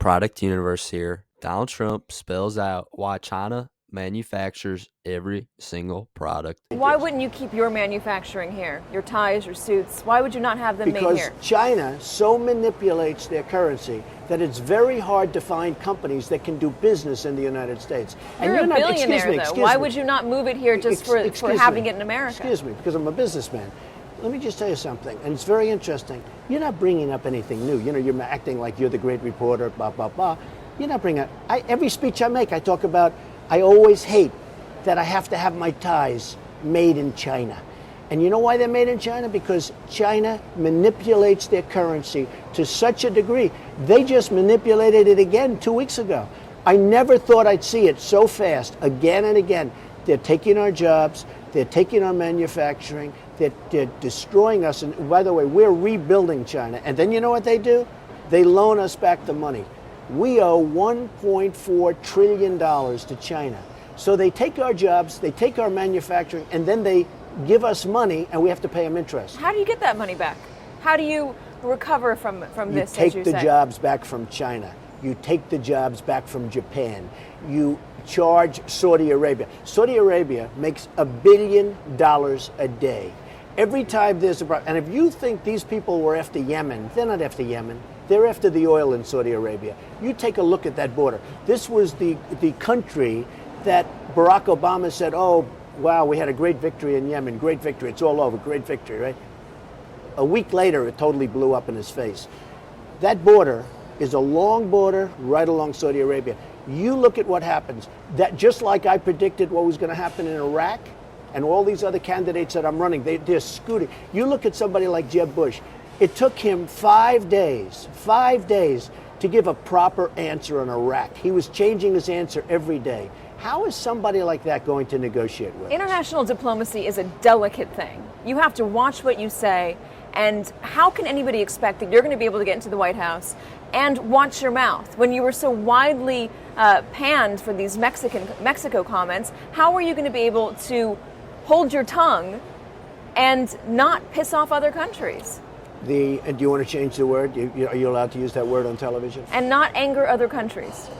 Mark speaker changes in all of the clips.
Speaker 1: Product Universe here. Donald Trump spells out why China manufactures every single product.
Speaker 2: Why wouldn't you keep your manufacturing here? Your ties, your suits? Why would you not have them made
Speaker 3: Because
Speaker 2: here?
Speaker 3: China so manipulates their currency that it's very hard to find companies that can do business in the United States.
Speaker 2: You're a billionaire, though. Why would you not move it here just for having it in America?
Speaker 3: Excuse me, because I'm a businessman. Let me just tell you something, and it's very interesting. You're not bringing up anything new. You know, you're acting like you're the great reporter, blah, blah, blah. You're not bringing up, every speech I make, I talk about, I always hate that I have to have my ties made in China. And you know why they're made in China? Because China manipulates their currency to such a degree. They just manipulated it again 2 weeks ago. I never thought I'd see it so fast, again and again. They're taking our jobs, they're taking our manufacturing, they're destroying us. And by the way, we're rebuilding China. And then you know what they do? They loan us back the money. We owe $1.4 trillion to China. So they take our jobs, they take our manufacturing, and then they give us money, and we have to pay them interest.
Speaker 2: How do you get that money back? How do you recover from this,
Speaker 3: You
Speaker 2: as
Speaker 3: take
Speaker 2: you
Speaker 3: the
Speaker 2: say?
Speaker 3: jobs back from China. You take the jobs back from Japan. You charge Saudi Arabia. Saudi Arabia makes $1 billion a day. Every time there's a problem, and if you think these people were after Yemen, they're not after Yemen. They're after the oil in Saudi Arabia. You take a look at that border. This was the country that Barack Obama said, oh, wow, we had a great victory in Yemen, great victory, it's all over, great victory, right? A week later, it totally blew up in his face. That border is a long border right along Saudi Arabia. You look at what happens. That just like I predicted what was going to happen in Iraq, and all these other candidates that I'm running, they're scooting. You look at somebody like Jeb Bush. It took him 5 days to give a proper answer on Iraq. He was changing his answer every day. How is somebody like that going to negotiate with us?
Speaker 2: International diplomacy is a delicate thing. You have to watch what you say, and how can anybody expect that you're going to be able to get into the White House and watch your mouth when you were so widely panned for these Mexico comments? How are you going to be able to hold your tongue and not piss off other countries?
Speaker 3: And do you want to change the word? Are you allowed to use that word on television?
Speaker 2: And not anger other countries.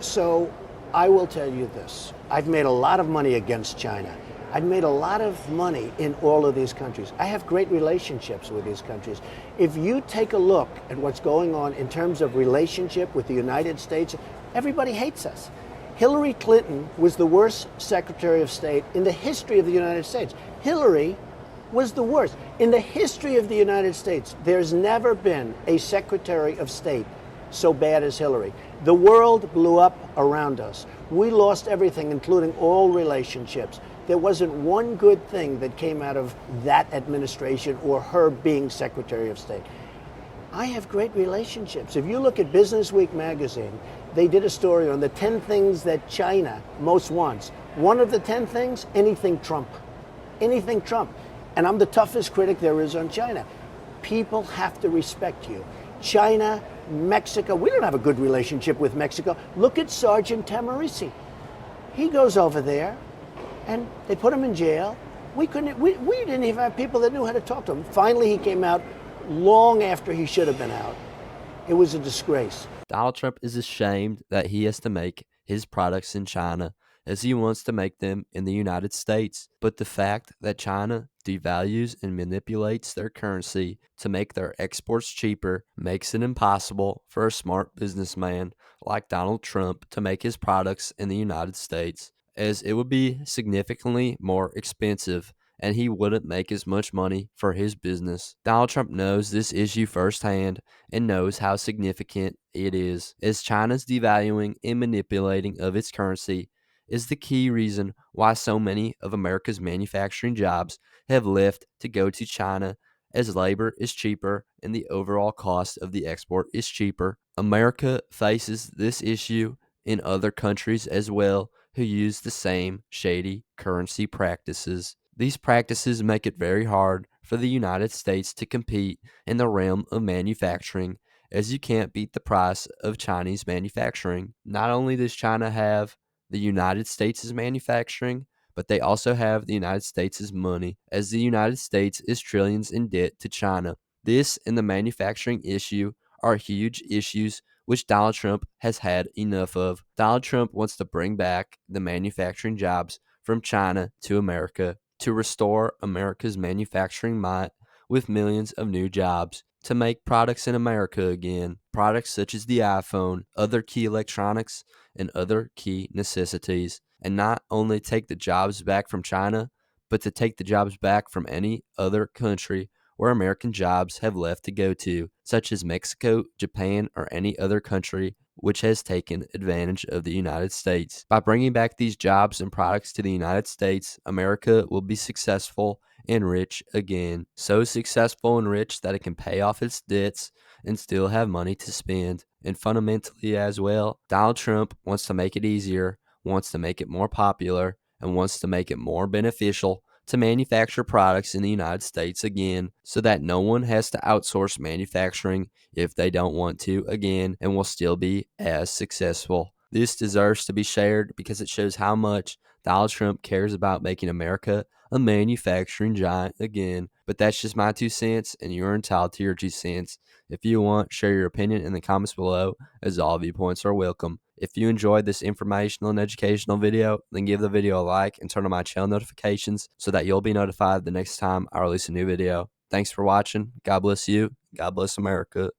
Speaker 3: So I will tell you this. I've made a lot of money against China. I've made a lot of money in all of these countries. I have great relationships with these countries. If you take a look at what's going on in terms of relationship with the United States, everybody hates us. Hillary Clinton was the worst Secretary of State in the history of the United States. Hillary was the worst. In the history of the United States, there's never been a Secretary of State so bad as Hillary. The world blew up around us. We lost everything, including all relationships. There wasn't one good thing that came out of that administration or her being Secretary of State. I have great relationships. If you look at Business Week magazine, they did a story on the 10 things that China most wants. One of the 10 things, anything Trump. Anything Trump. And I'm the toughest critic there is on China. People have to respect you. China, Mexico, we don't have a good relationship with Mexico. Look at Sergeant Tamarisi. He goes over there and they put him in jail. We didn't even have people that knew how to talk to him. Finally, he came out long after he should have been out. It was a disgrace.
Speaker 1: Donald Trump is ashamed that he has to make his products in China as he wants to make them in the United States. But the fact that China devalues and manipulates their currency to make their exports cheaper makes it impossible for a smart businessman like Donald Trump to make his products in the United States, as it would be significantly more expensive and he wouldn't make as much money for his business. Donald Trump knows this issue firsthand and knows how significant it is, as China's devaluing and manipulating of its currency is the key reason why so many of America's manufacturing jobs have left to go to China, as labor is cheaper and the overall cost of the export is cheaper. America faces this issue in other countries as well who use the same shady currency practices. These practices make it very hard for the United States to compete in the realm of manufacturing, as you can't beat the price of Chinese manufacturing. Not only does China have the United States' manufacturing, but they also have the United States' money, as the United States is trillions in debt to China. This and the manufacturing issue are huge issues which Donald Trump has had enough of. Donald Trump wants to bring back the manufacturing jobs from China to America, to restore America's manufacturing might with millions of new jobs, to make products in America again, products such as the iPhone, other key electronics, and other key necessities, and not only take the jobs back from China, but to take the jobs back from any other country where American jobs have left to go to, such as Mexico, Japan, or any other country which has taken advantage of the United States. By bringing back these jobs and products to the United States, America will be successful and rich again. So successful and rich that it can pay off its debts and still have money to spend. And fundamentally, as well, Donald Trump wants to make it easier, wants to make it more popular, and wants to make it more beneficial to manufacture products in the United States again, so that no one has to outsource manufacturing if they don't want to again, and will still be as successful. This deserves to be shared because it shows how much Donald Trump cares about making America a manufacturing giant again. But that's just my 2 cents, and you're entitled to your 2 cents. If you want, share your opinion in the comments below, as all viewpoints are welcome. If you enjoyed this informational and educational video, then give the video a like and turn on my channel notifications so that you'll be notified the next time I release a new video. Thanks for watching. God bless you. God bless America.